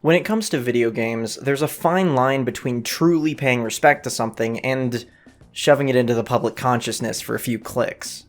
When it comes to video games, there's a fine line between truly paying respect to something and shoving it into the public consciousness for a few clicks.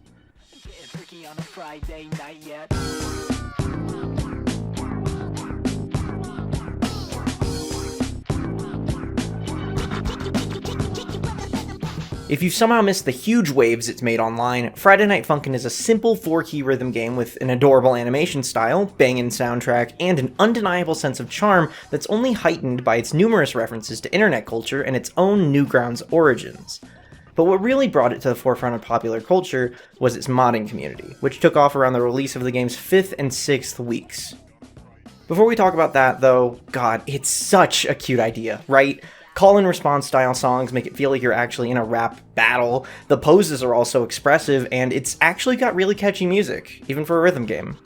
If you've somehow missed the huge waves it's made online, Friday Night Funkin' is a simple 4-key rhythm game with an adorable animation style, bangin' soundtrack, and an undeniable sense of charm that's only heightened by its numerous references to internet culture and its own Newgrounds origins. But what really brought it to the forefront of popular culture was its modding community, which took off around the release of the game's 5th and 6th weeks. Before we talk about that, though, God, it's such a cute idea, right? Call-and-response style songs make it feel like you're actually in a rap battle, the poses are also expressive, and it's actually got really catchy music, even for a rhythm game.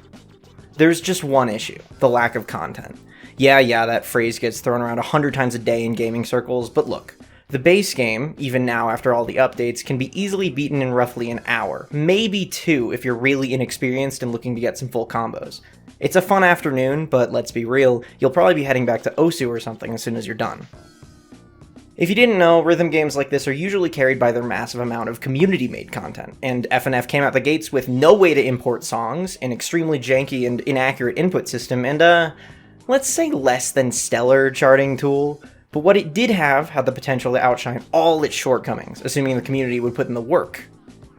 There's just one issue, the lack of content. Yeah, that phrase gets thrown around 100 times a day in gaming circles, but look, the base game, even now after all the updates, can be easily beaten in roughly an hour, maybe 2 if you're really inexperienced and looking to get some full combos. It's a fun afternoon, but let's be real, you'll probably be heading back to Osu or something as soon as you're done. If you didn't know, rhythm games like this are usually carried by their massive amount of community-made content, and FNF came out the gates with no way to import songs, an extremely janky and inaccurate input system, and let's say less than stellar charting tool. But what it did have had the potential to outshine all its shortcomings, assuming the community would put in the work.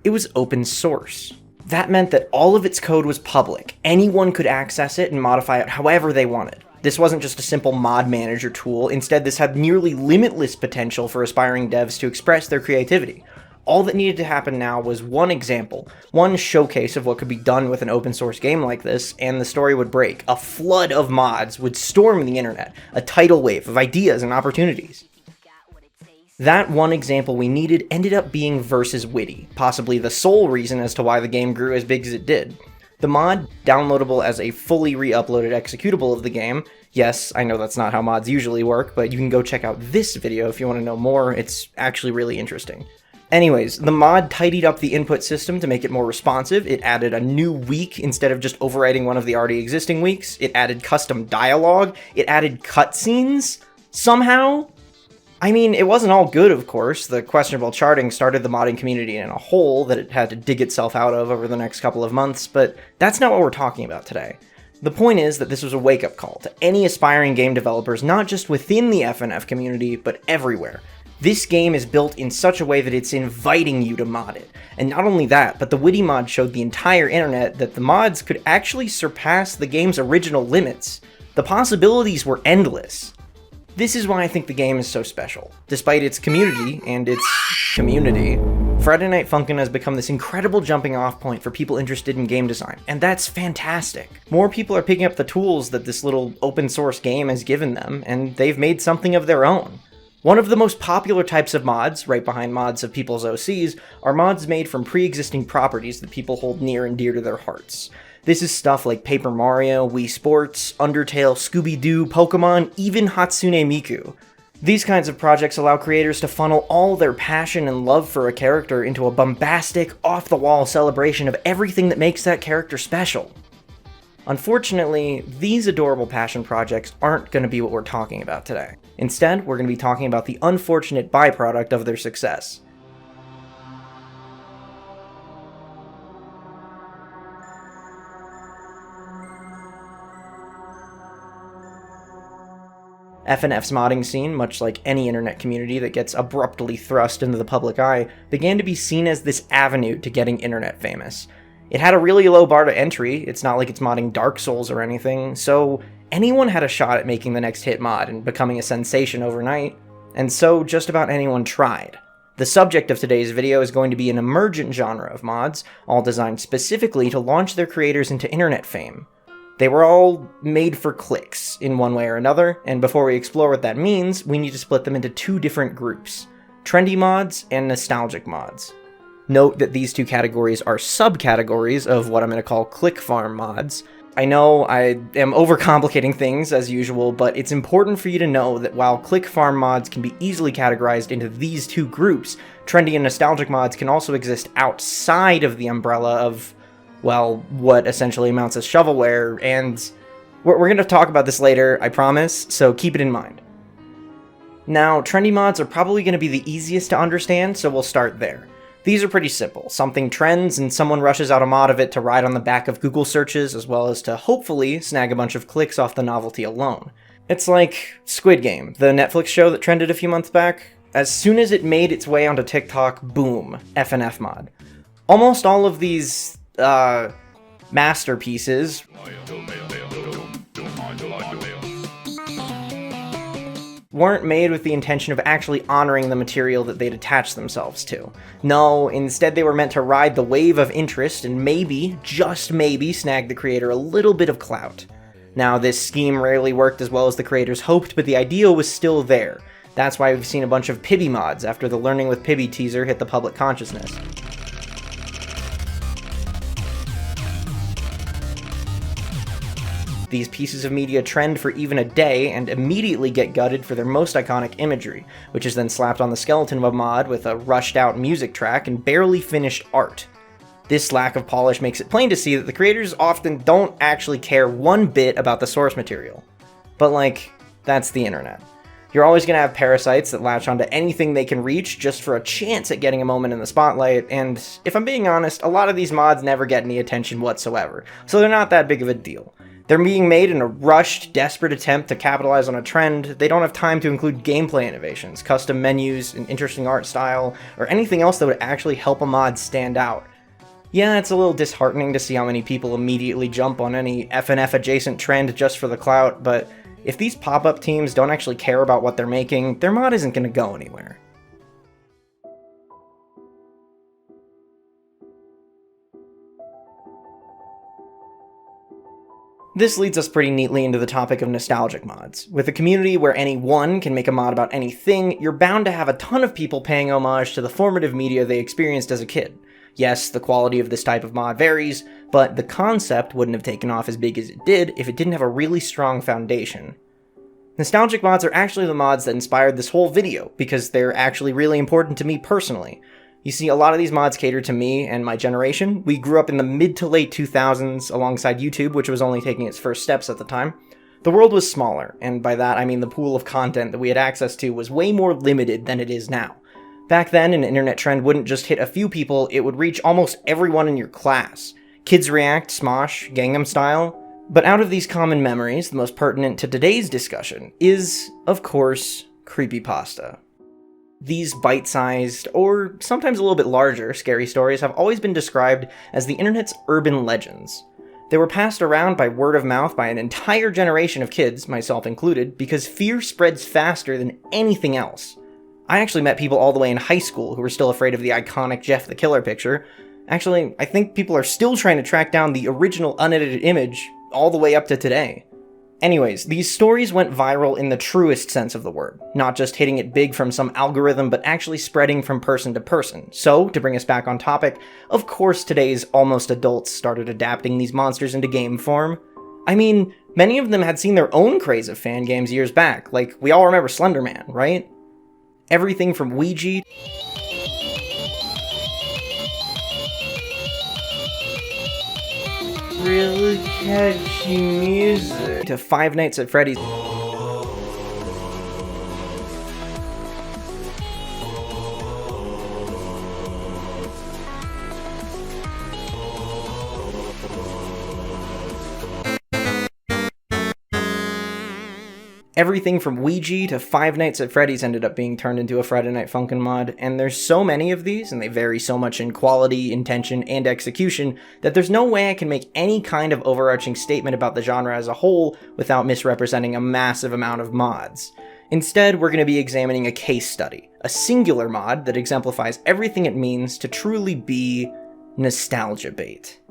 It was open source. That meant that all of its code was public. Anyone could access it and modify it however they wanted. This wasn't just a simple mod manager tool, instead this had nearly limitless potential for aspiring devs to express their creativity. All that needed to happen now was one example, one showcase of what could be done with an open source game like this, and the story would break. A flood of mods would storm the internet, a tidal wave of ideas and opportunities. That one example we needed ended up being Versus Whitty, possibly the sole reason as to why the game grew as big as it did. The mod, downloadable as a fully re-uploaded executable of the game. Yes, I know that's not how mods usually work, but you can go check out this video if you want to know more, it's actually really interesting. Anyways, the mod tidied up the input system to make it more responsive, it added a new week instead of just overwriting one of the already existing weeks, it added custom dialogue, it added cutscenes, somehow. I mean, it wasn't all good, of course. The questionable charting started the modding community in a hole that it had to dig itself out of over the next couple of months, but that's not what we're talking about today. The point is that this was a wake-up call to any aspiring game developers, not just within the FNF community, but everywhere. This game is built in such a way that it's inviting you to mod it. And not only that, but the Whitty mod showed the entire internet that the mods could actually surpass the game's original limits. The possibilities were endless. This is why I think the game is so special. Despite its community, and its community, Friday Night Funkin' has become this incredible jumping off point for people interested in game design, and that's fantastic. More people are picking up the tools that this little open source game has given them, and they've made something of their own. One of the most popular types of mods, right behind mods of people's OCs, are mods made from pre-existing properties that people hold near and dear to their hearts. This is stuff like Paper Mario, Wii Sports, Undertale, Scooby-Doo, Pokemon, even Hatsune Miku. These kinds of projects allow creators to funnel all their passion and love for a character into a bombastic, off-the-wall celebration of everything that makes that character special. Unfortunately, these adorable passion projects aren't going to be what we're talking about today. Instead, we're going to be talking about the unfortunate byproduct of their success. FNF's modding scene, much like any internet community that gets abruptly thrust into the public eye, began to be seen as this avenue to getting internet famous. It had a really low bar to entry, it's not like it's modding Dark Souls or anything, so anyone had a shot at making the next hit mod and becoming a sensation overnight, and so just about anyone tried. The subject of today's video is going to be an emergent genre of mods, all designed specifically to launch their creators into internet fame. They were all made for clicks, in one way or another, and before we explore what that means, we need to split them into 2 different groups: Trendy Mods and Nostalgic Mods. Note that these 2 categories are subcategories of what I'm going to call click farm mods. I know I am overcomplicating things as usual, but it's important for you to know that while click farm mods can be easily categorized into these 2 groups, trendy and nostalgic mods can also exist outside of the umbrella of, well, what essentially amounts as shovelware, and We're going to talk about this later, I promise, so keep it in mind. Now, trendy mods are probably going to be the easiest to understand, so we'll start there. These are pretty simple. Something trends and someone rushes out a mod of it to ride on the back of Google searches, as well as to hopefully snag a bunch of clicks off the novelty alone. It's like Squid Game, the Netflix show that trended a few months back. As soon as it made its way onto TikTok, boom, FNF mod. Almost all of these, masterpieces weren't made with the intention of actually honoring the material that they'd attached themselves to. No, instead they were meant to ride the wave of interest and maybe, just maybe, snag the creator a little bit of clout. Now, this scheme rarely worked as well as the creators hoped, but the ideal was still there. That's why we've seen a bunch of Pibby mods after the Learning with Pibby teaser hit the public consciousness. These pieces of media trend for even a day and immediately get gutted for their most iconic imagery, which is then slapped on the skeleton of a mod with a rushed out music track and barely finished art. This lack of polish makes it plain to see that the creators often don't actually care one bit about the source material. But like, that's the internet. You're always going to have parasites that latch onto anything they can reach just for a chance at getting a moment in the spotlight, and if I'm being honest, a lot of these mods never get any attention whatsoever, so they're not that big of a deal. They're being made in a rushed, desperate attempt to capitalize on a trend. They don't have time to include gameplay innovations, custom menus, an interesting art style, or anything else that would actually help a mod stand out. Yeah, it's a little disheartening to see how many people immediately jump on any FNF adjacent trend just for the clout, but if these pop-up teams don't actually care about what they're making, their mod isn't going to go anywhere. This leads us pretty neatly into the topic of nostalgic mods. With a community where anyone can make a mod about anything, you're bound to have a ton of people paying homage to the formative media they experienced as a kid. Yes, the quality of this type of mod varies, but the concept wouldn't have taken off as big as it did if it didn't have a really strong foundation. Nostalgic mods are actually the mods that inspired this whole video, because they're actually really important to me personally. You see, a lot of these mods cater to me and my generation. We grew up in the mid to late 2000s alongside YouTube, which was only taking its first steps at the time. The world was smaller, and by that I mean the pool of content that we had access to was way more limited than it is now. Back then, an internet trend wouldn't just hit a few people, it would reach almost everyone in your class. Kids React, Smosh, Gangnam Style. But out of these common memories, the most pertinent to today's discussion is, of course, creepypasta. These bite-sized, or sometimes a little bit larger, scary stories have always been described as the internet's urban legends. They were passed around by word of mouth by an entire generation of kids, myself included, because fear spreads faster than anything else. I actually met people all the way in high school who were still afraid of the iconic Jeff the Killer picture. Actually, I think people are still trying to track down the original unedited image all the way up to today. Anyways, these stories went viral in the truest sense of the word, not just hitting it big from some algorithm, but actually spreading from person to person. So, to bring us back on topic, of course today's almost adults started adapting these monsters into game form. I mean, many of them had seen their own craze of fan games years back, like we all remember Slender Man, right? Everything from Ouija really catchy music to Five Nights at Freddy's. Everything from Ouija to Five Nights at Freddy's ended up being turned into a Friday Night Funkin' mod, and there's so many of these, and they vary so much in quality, intention, and execution, that there's no way I can make any kind of overarching statement about the genre as a whole without misrepresenting a massive amount of mods. Instead, we're going to be examining a case study, a singular mod that exemplifies everything it means to truly be nostalgia bait.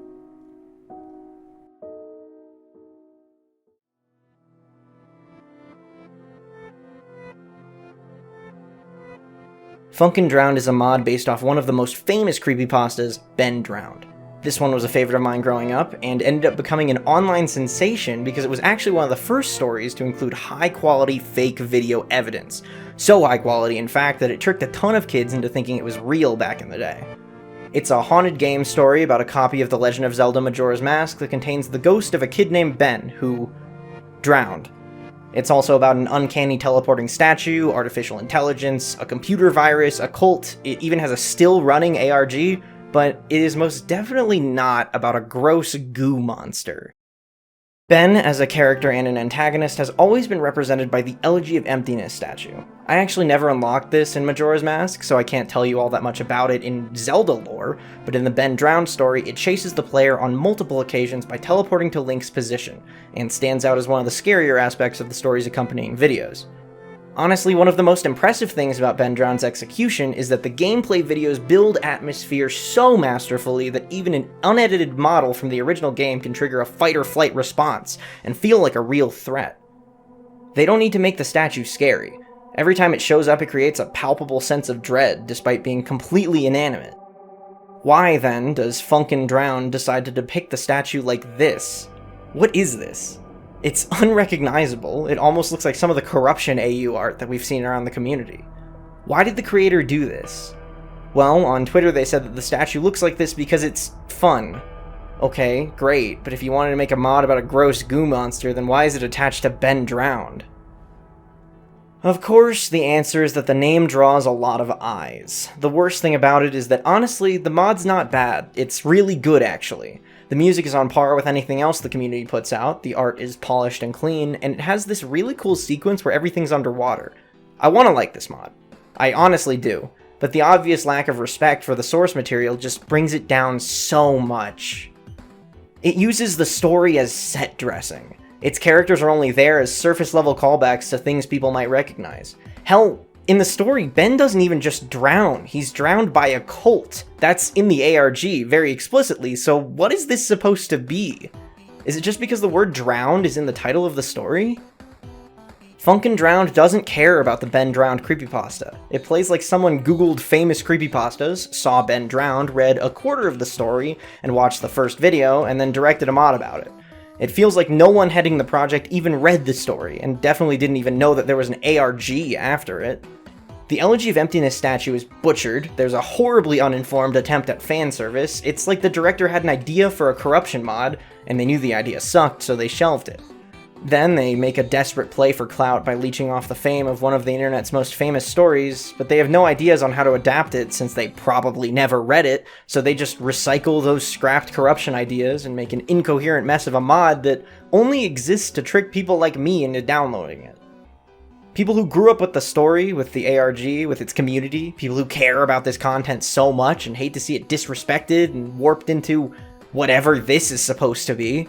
Funkin Drowned is a mod based off one of the most famous creepypastas, Ben Drowned. This one was a favorite of mine growing up, and ended up becoming an online sensation because it was actually one of the first stories to include high-quality fake video evidence. So high quality, in fact, that it tricked a ton of kids into thinking it was real back in the day. It's a haunted game story about a copy of The Legend of Zelda Majora's Mask that contains the ghost of a kid named Ben, who Drowned. It's also about an uncanny teleporting statue, artificial intelligence, a computer virus, a cult. It even has a still-running ARG, but it is most definitely not about a gross goo monster. Ben, as a character and an antagonist, has always been represented by the Elegy of Emptiness statue. I actually never unlocked this in Majora's Mask, so I can't tell you all that much about it in Zelda lore, but in the Ben Drowned story, it chases the player on multiple occasions by teleporting to Link's position, and stands out as one of the scarier aspects of the story's accompanying videos. Honestly, one of the most impressive things about Ben Drowned's execution is that the gameplay videos build atmosphere so masterfully that even an unedited model from the original game can trigger a fight-or-flight response and feel like a real threat. They don't need to make the statue scary. Every time it shows up, it creates a palpable sense of dread, despite being completely inanimate. Why, then, does Funkin Drowned decide to depict the statue like this? What is this? It's unrecognizable. It almost looks like some of the corruption AU art that we've seen around the community. Why did the creator do this? Well, on Twitter they said that the statue looks like this because it's fun. Okay, great, but if you wanted to make a mod about a gross goo monster, then why is it attached to Ben Drowned? Of course, the answer is that the name draws a lot of eyes. The worst thing about it is that honestly, the mod's not bad. It's really good, actually. The music is on par with anything else the community puts out, the art is polished and clean, and it has this really cool sequence where everything's underwater. I want to like this mod. I honestly do. But the obvious lack of respect for the source material just brings it down so much. It uses the story as set dressing. Its characters are only there as surface-level callbacks to things people might recognize. Hell, in the story, Ben doesn't even just drown, he's drowned by a cult. That's in the ARG, very explicitly, so what is this supposed to be? Is it just because the word drowned is in the title of the story? Funkin Drowned doesn't care about the Ben Drowned creepypasta. It plays like someone googled famous creepypastas, saw Ben Drowned, read a quarter of the story, and watched the first video, and then directed a mod about it. It feels like no one heading the project even read the story, and definitely didn't even know that there was an ARG after it. The Elegy of Emptiness statue is butchered, there's a horribly uninformed attempt at fan service, it's like the director had an idea for a corruption mod, and they knew the idea sucked, so they shelved it. Then they make a desperate play for clout by leeching off the fame of one of the internet's most famous stories, but they have no ideas on how to adapt it since they probably never read it, so they just recycle those scrapped corruption ideas and make an incoherent mess of a mod that only exists to trick people like me into downloading it. People who grew up with the story, with the ARG, with its community, people who care about this content so much and hate to see it disrespected and warped into whatever this is supposed to be.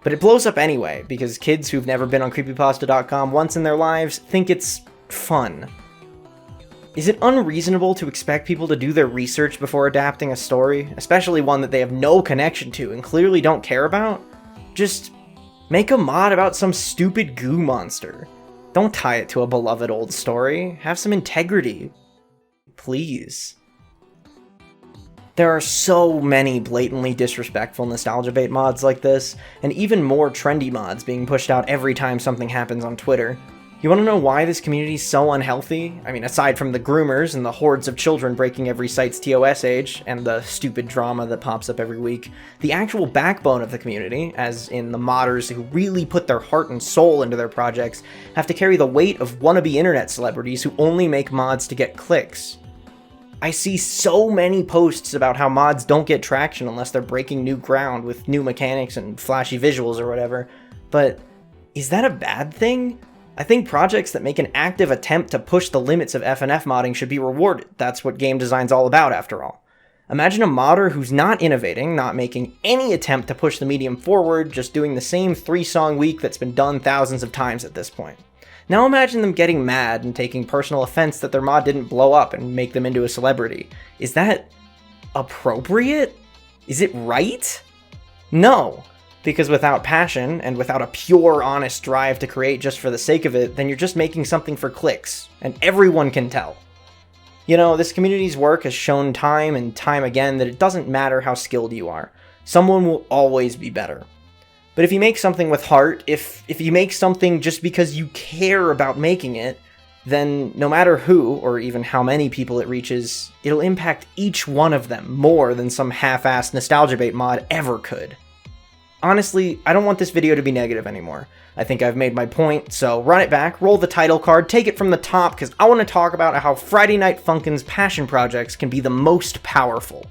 But it blows up anyway, because kids who've never been on creepypasta.com once in their lives think it's fun. Is it unreasonable to expect people to do their research before adapting a story, especially one that they have no connection to and clearly don't care about? Just make a mod about some stupid goo monster. Don't tie it to a beloved old story. Have some integrity. Please. There are so many blatantly disrespectful nostalgia bait mods like this, and even more trendy mods being pushed out every time something happens on Twitter. You want to know why this community is so unhealthy? I mean, aside from the groomers and the hordes of children breaking every site's TOS age, and the stupid drama that pops up every week, the actual backbone of the community, as in the modders who really put their heart and soul into their projects, have to carry the weight of wannabe internet celebrities who only make mods to get clicks. I see so many posts about how mods don't get traction unless they're breaking new ground with new mechanics and flashy visuals or whatever, but is that a bad thing? I think projects that make an active attempt to push the limits of FNF modding should be rewarded. That's what game design's all about, after all. Imagine a modder who's not innovating, not making any attempt to push the medium forward, just doing the same 3-song week that's been done thousands of times at this point. Now imagine them getting mad and taking personal offense that their mod didn't blow up and make them into a celebrity. Is that appropriate? Is it right? No. Because without passion, and without a pure, honest drive to create just for the sake of it, then you're just making something for clicks, and everyone can tell. You know, this community's work has shown time and time again that it doesn't matter how skilled you are. Someone will always be better. But if you make something with heart, if you make something just because you care about making it, then no matter who, or even how many people it reaches, it'll impact each one of them more than some half-assed nostalgia bait mod ever could. Honestly, I don't want this video to be negative anymore. I think I've made my point, so run it back, roll the title card, take it from the top, because I want to talk about how Friday Night Funkin's passion projects can be the most powerful.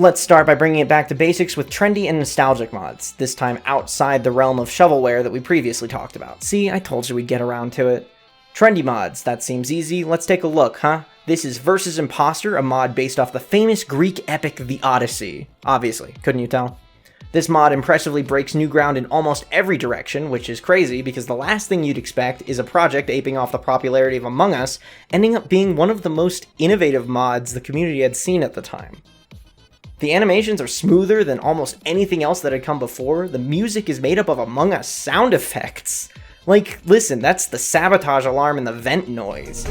Let's start by bringing it back to basics with trendy and nostalgic mods, this time outside the realm of shovelware that we previously talked about. See, I told you we'd get around to it. Trendy mods, that seems easy, let's take a look, huh? This is Versus Impostor, a mod based off the famous Greek epic The Odyssey. Obviously, couldn't you tell? This mod impressively breaks new ground in almost every direction, which is crazy because the last thing you'd expect is a project aping off the popularity of Among Us, ending up being one of the most innovative mods the community had seen at the time. The animations are smoother than almost anything else that had come before. The music is made up of Among Us sound effects. Like, listen, that's the sabotage alarm and the vent noise.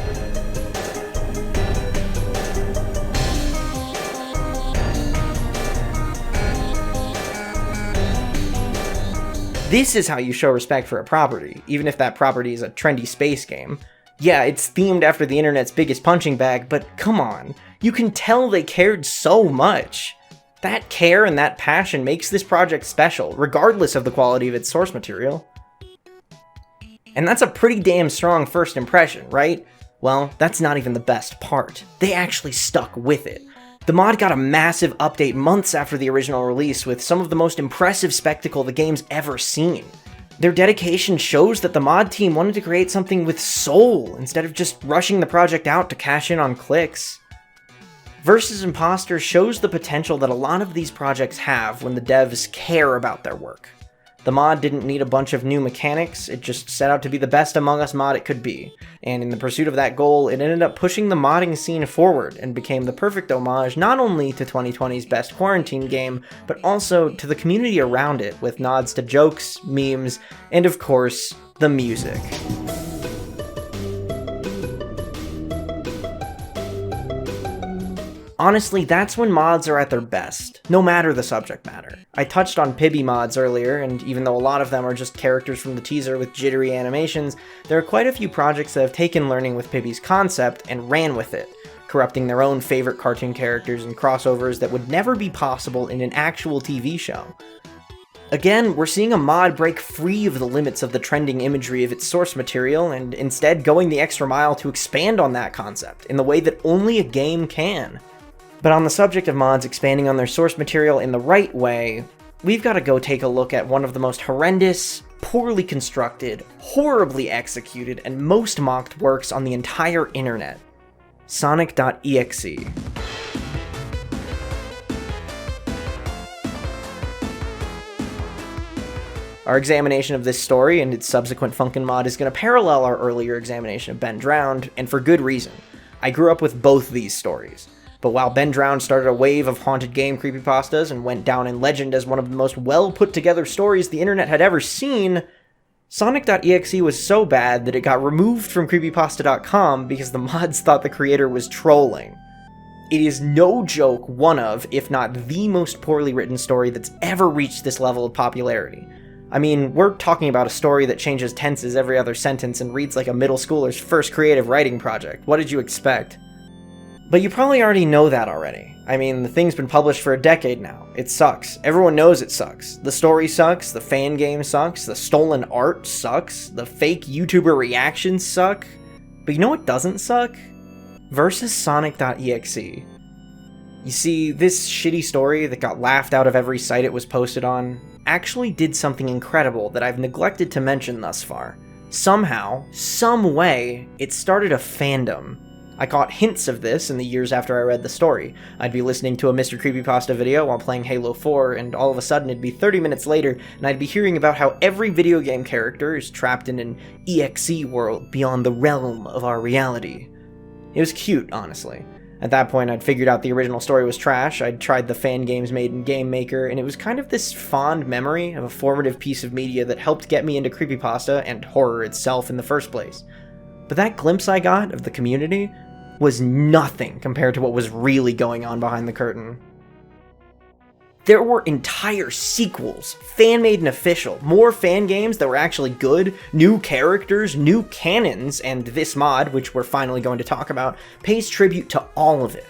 This is how you show respect for a property, even if that property is a trendy space game. Yeah, it's themed after the internet's biggest punching bag, but come on, you can tell they cared so much. That care and that passion makes this project special, regardless of the quality of its source material. And that's a pretty damn strong first impression, right? Well, that's not even the best part. They actually stuck with it. The mod got a massive update months after the original release with some of the most impressive spectacle the game's ever seen. Their dedication shows that the mod team wanted to create something with soul instead of just rushing the project out to cash in on clicks. Versus Impostor shows the potential that a lot of these projects have when the devs care about their work. The mod didn't need a bunch of new mechanics, it just set out to be the best Among Us mod it could be, and in the pursuit of that goal, it ended up pushing the modding scene forward and became the perfect homage not only to 2020's best quarantine game, but also to the community around it, with nods to jokes, memes, and of course, the music. Honestly, that's when mods are at their best, no matter the subject matter. I touched on Pibby mods earlier, and even though a lot of them are just characters from the teaser with jittery animations, there are quite a few projects that have taken learning with Pibby's concept and ran with it, corrupting their own favorite cartoon characters and crossovers that would never be possible in an actual TV show. Again, we're seeing a mod break free of the limits of the trending imagery of its source material, and instead going the extra mile to expand on that concept in the way that only a game can. But on the subject of mods expanding on their source material in the right way, we've got to go take a look at one of the most horrendous, poorly constructed, horribly executed, and most mocked works on the entire internet. Sonic.exe. Our examination of this story and its subsequent Funkin mod is going to parallel our earlier examination of Funkin Drowned, and for good reason. I grew up with both these stories. But while Funkin Drowned started a wave of haunted game creepypastas and went down in legend as one of the most well-put-together stories the internet had ever seen, Sonic.exe was so bad that it got removed from creepypasta.com because the mods thought the creator was trolling. It is no joke one of, if not the most poorly written story that's ever reached this level of popularity. I mean, we're talking about a story that changes tenses every other sentence and reads like a middle schooler's first creative writing project. What did you expect? But you probably already know that already. I mean, the thing's been published for a decade now. It sucks. Everyone knows it sucks. The story sucks, the fan game sucks, the stolen art sucks, the fake YouTuber reactions suck. But you know what doesn't suck? Versus Sonic.exe. You see, this shitty story that got laughed out of every site it was posted on actually did something incredible that I've neglected to mention thus far. Somehow, some way, it started a fandom. I caught hints of this in the years after I read the story. I'd be listening to a Mr. Creepypasta video while playing Halo 4, and all of a sudden it'd be 30 minutes later, and I'd be hearing about how every video game character is trapped in an EXE world beyond the realm of our reality. It was cute, honestly. At that point, I'd figured out the original story was trash, I'd tried the fan games made in Game Maker, and it was kind of this fond memory of a formative piece of media that helped get me into creepypasta and horror itself in the first place. But that glimpse I got of the community was nothing compared to what was really going on behind the curtain. There were entire sequels, fan-made and official, more fan games that were actually good, new characters, new canons, and this mod, which we're finally going to talk about, pays tribute to all of it.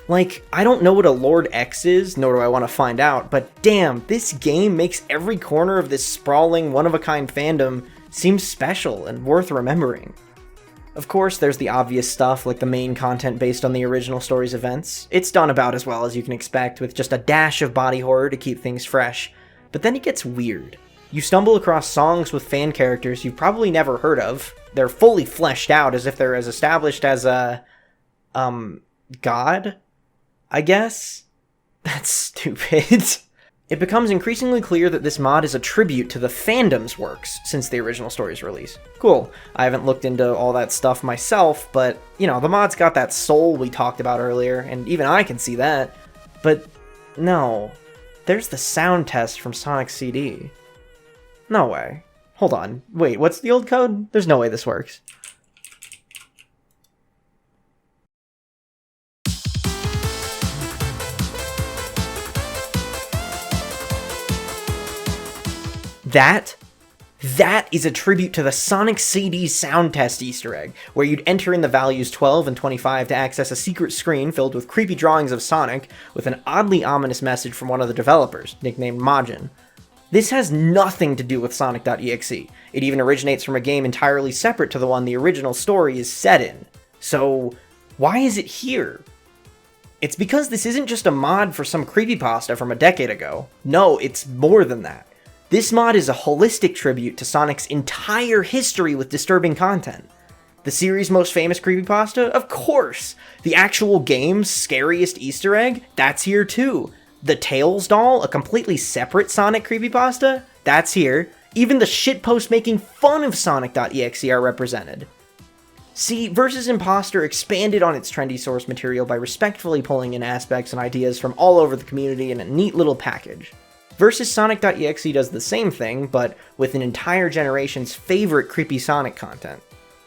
Like, I don't know what a Lord X is, nor do I want to find out, but damn, this game makes every corner of this sprawling, one-of-a-kind fandom seem special and worth remembering. Of course, there's the obvious stuff, like the main content based on the original story's events. It's done about as well as you can expect, with just a dash of body horror to keep things fresh. But then it gets weird. You stumble across songs with fan characters you've probably never heard of. They're fully fleshed out as if they're as established as a... God? I guess? That's stupid. It becomes increasingly clear that this mod is a tribute to the fandom's works since the original story's release. Cool. I haven't looked into all that stuff myself, but, you know, the mod's got that soul we talked about earlier, and even I can see that. But, no. There's the sound test from Sonic's CD. No way. Hold on. Wait, what's the old code? There's no way this works. That is a tribute to the Sonic CD sound test Easter egg, where you'd enter in the values 12 and 25 to access a secret screen filled with creepy drawings of Sonic, with an oddly ominous message from one of the developers, nicknamed Majin. This has nothing to do with Sonic.exe. It even originates from a game entirely separate to the one the original story is set in. So, why is it here? It's because this isn't just a mod for some creepypasta from a decade ago. No, it's more than that. This mod is a holistic tribute to Sonic's entire history with disturbing content. The series' most famous creepypasta? Of course! The actual game's scariest Easter egg? That's here too. The Tails doll, a completely separate Sonic creepypasta? That's here. Even the shitposts making fun of Sonic.exe are represented. See, Vs. Impostor expanded on its trendy source material by respectfully pulling in aspects and ideas from all over the community in a neat little package. Versus Sonic.exe does the same thing, but with an entire generation's favorite creepy Sonic content.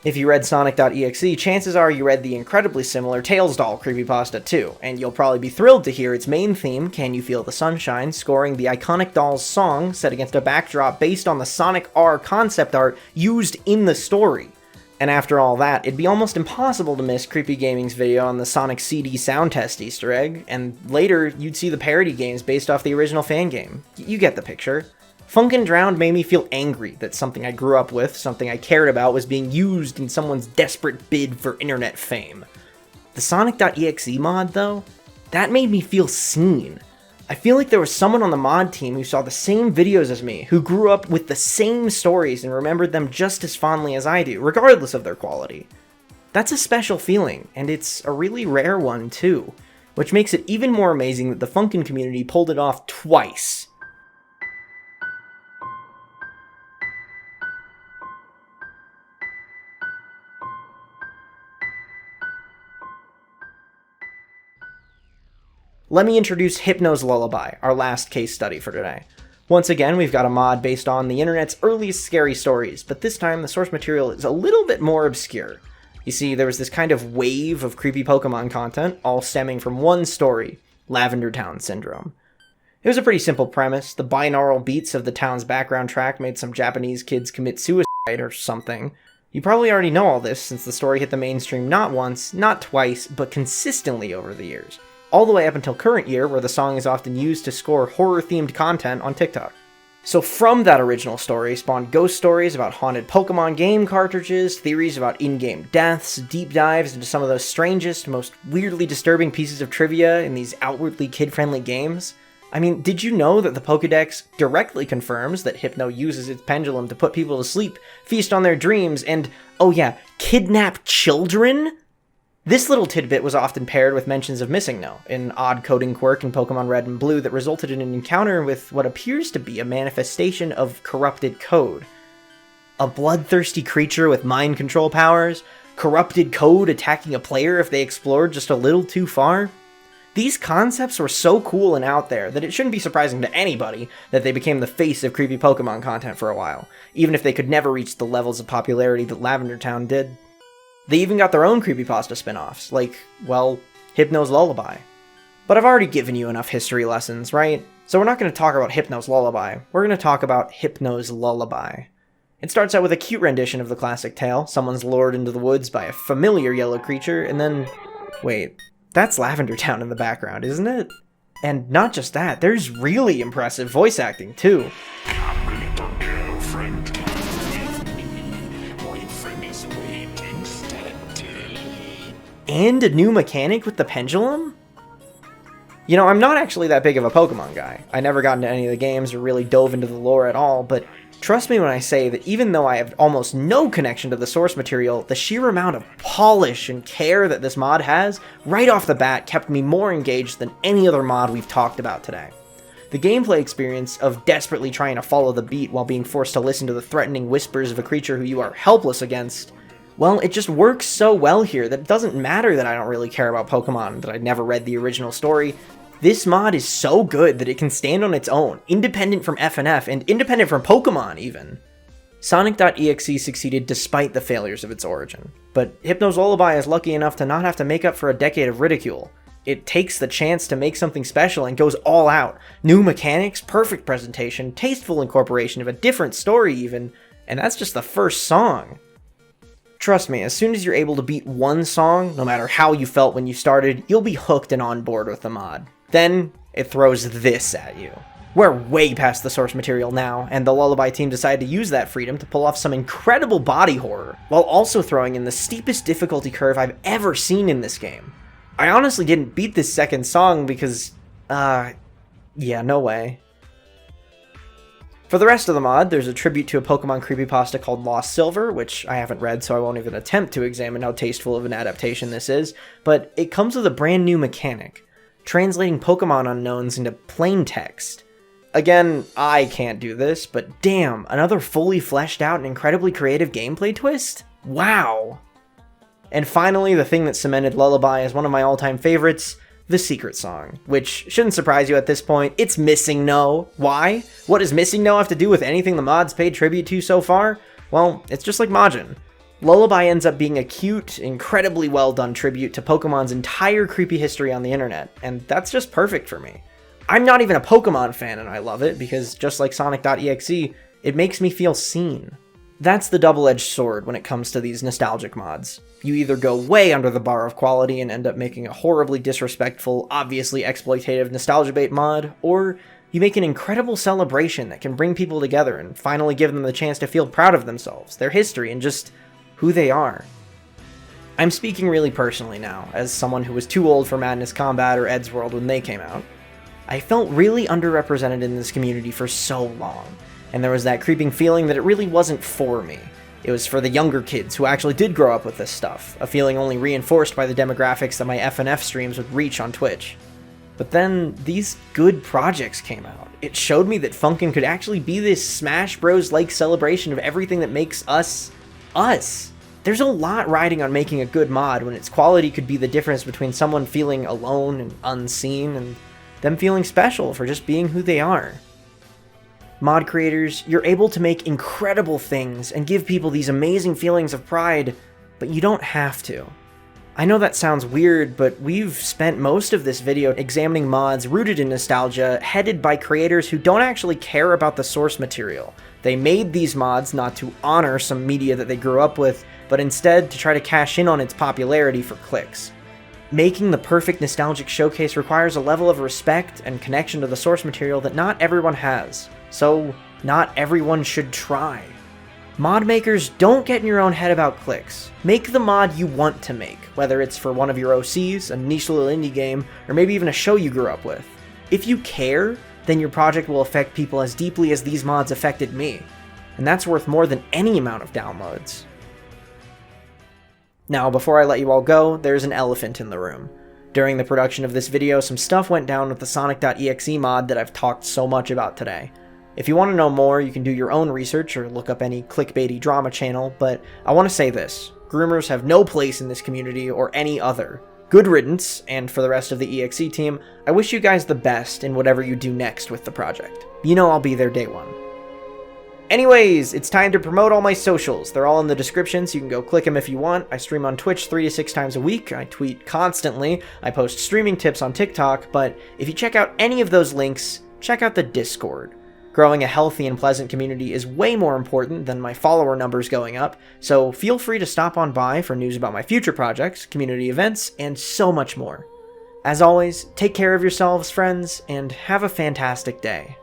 If you read Sonic.exe, chances are you read the incredibly similar Tails doll creepypasta too, and you'll probably be thrilled to hear its main theme, Can You Feel the Sunshine, scoring the iconic doll's song set against a backdrop based on the Sonic R concept art used in the story. And after all that, it'd be almost impossible to miss Creepy Gaming's video on the Sonic CD sound test Easter egg, and later you'd see the parody games based off the original fan game. You get the picture. Funkin Drowned made me feel angry that something I grew up with, something I cared about, was being used in someone's desperate bid for internet fame. The Sonic.exe mod, though, that made me feel seen. I feel like there was someone on the mod team who saw the same videos as me, who grew up with the same stories and remembered them just as fondly as I do, regardless of their quality. That's a special feeling, and it's a really rare one too, which makes it even more amazing that the Funkin community pulled it off twice. Let me introduce Hypno's Lullaby, our last case study for today. Once again, we've got a mod based on the internet's earliest scary stories, but this time the source material is a little bit more obscure. You see, there was this kind of wave of creepy Pokemon content, all stemming from one story, Lavender Town Syndrome. It was a pretty simple premise. The binaural beats of the town's background track made some Japanese kids commit suicide or something. You probably already know all this since the story hit the mainstream not once, not twice, but consistently over the years. All the way up until current year, where the song is often used to score horror-themed content on TikTok. So from that original story spawned ghost stories about haunted Pokemon game cartridges, theories about in-game deaths, deep dives into some of those strangest, most weirdly disturbing pieces of trivia in these outwardly kid-friendly games. I mean, did you know that the Pokédex directly confirms that Hypno uses its pendulum to put people to sleep, feast on their dreams, and, oh yeah, kidnap children? This little tidbit was often paired with mentions of Missing No, an odd coding quirk in Pokemon Red and Blue that resulted in an encounter with what appears to be a manifestation of corrupted code. A bloodthirsty creature with mind control powers? Corrupted code attacking a player if they explored just a little too far? These concepts were so cool and out there that it shouldn't be surprising to anybody that they became the face of creepy Pokemon content for a while, even if they could never reach the levels of popularity that Lavender Town did. They even got their own creepypasta spin-offs, like, well, Hypno's Lullaby. But I've already given you enough history lessons, right? So we're not going to talk about Hypno's Lullaby, we're going to talk about Hypno's Lullaby. It starts out with a cute rendition of the classic tale. Someone's lured into the woods by a familiar yellow creature, and then... wait, that's Lavender Town in the background, isn't it? And not just that, there's really impressive voice acting, too. And a new mechanic with the pendulum? You know, I'm not actually that big of a Pokemon guy. I never got into any of the games or really dove into the lore at all, but trust me when I say that even though I have almost no connection to the source material, the sheer amount of polish and care that this mod has, right off the bat, kept me more engaged than any other mod we've talked about today. The gameplay experience of desperately trying to follow the beat while being forced to listen to the threatening whispers of a creature who you are helpless against, well, it just works so well here that it doesn't matter that I don't really care about Pokemon, that I never read the original story. This mod is so good that it can stand on its own, independent from FNF, and independent from Pokemon, even. Sonic.exe succeeded despite the failures of its origin, but Hypno's Lullaby is lucky enough to not have to make up for a decade of ridicule. It takes the chance to make something special and goes all out. New mechanics, perfect presentation, tasteful incorporation of a different story even, and that's just the first song. Trust me, as soon as you're able to beat one song, no matter how you felt when you started, you'll be hooked and on board with the mod. Then, it throws this at you. We're way past the source material now, and the Lullaby team decided to use that freedom to pull off some incredible body horror, while also throwing in the steepest difficulty curve I've ever seen in this game. I honestly didn't beat this second song because, yeah, no way. For the rest of the mod, there's a tribute to a Pokemon creepypasta called Lost Silver, which I haven't read, so I won't even attempt to examine how tasteful of an adaptation this is, but it comes with a brand new mechanic, translating Pokemon unknowns into plain text. Again, I can't do this, but damn, another fully fleshed out and incredibly creative gameplay twist? Wow! And finally, the thing that cemented Lullaby as one of my all-time favorites, the secret song, which shouldn't surprise you at this point. It's Missing No. Why? What does Missing No have to do with anything the mods paid tribute to so far? Well, it's just like Majin. Lullaby ends up being a cute, incredibly well done tribute to Pokemon's entire creepy history on the internet, and that's just perfect for me. I'm not even a Pokemon fan and I love it, because just like Sonic.exe, it makes me feel seen. That's the double-edged sword when it comes to these nostalgic mods. You either go way under the bar of quality and end up making a horribly disrespectful, obviously exploitative nostalgia bait mod, or you make an incredible celebration that can bring people together and finally give them the chance to feel proud of themselves, their history, and just who they are. I'm speaking really personally now, as someone who was too old for Madness Combat or Ed's World when they came out. I felt really underrepresented in this community for so long, and there was that creeping feeling that it really wasn't for me. It was for the younger kids who actually did grow up with this stuff, a feeling only reinforced by the demographics that my FNF streams would reach on Twitch. But then, these good projects came out. It showed me that Funkin could actually be this Smash Bros-like celebration of everything that makes us, us. There's a lot riding on making a good mod when its quality could be the difference between someone feeling alone and unseen, and them feeling special for just being who they are. Mod creators, you're able to make incredible things and give people these amazing feelings of pride, but you don't have to. I know that sounds weird, but we've spent most of this video examining mods rooted in nostalgia, headed by creators who don't actually care about the source material. They made these mods not to honor some media that they grew up with, but instead to try to cash in on its popularity for clicks. Making the perfect nostalgic showcase requires a level of respect and connection to the source material that not everyone has. So, not everyone should try. Mod makers, don't get in your own head about clicks. Make the mod you want to make, whether it's for one of your OCs, a niche little indie game, or maybe even a show you grew up with. If you care, then your project will affect people as deeply as these mods affected me, and that's worth more than any amount of downloads. Now, before I let you all go, there's an elephant in the room. During the production of this video, some stuff went down with the Sonic.exe mod that I've talked so much about today. If you want to know more, you can do your own research or look up any clickbaity drama channel, but I want to say this. Groomers have no place in this community or any other. Good riddance, and for the rest of the EXE team, I wish you guys the best in whatever you do next with the project. You know I'll be there day one. Anyways, it's time to promote all my socials. They're all in the description, so you can go click them if you want. I stream on Twitch 3 to 6 times a week. I tweet constantly. I post streaming tips on TikTok, but if you check out any of those links, check out the Discord. Growing a healthy and pleasant community is way more important than my follower numbers going up, so feel free to stop on by for news about my future projects, community events, and so much more. As always, take care of yourselves, friends, and have a fantastic day.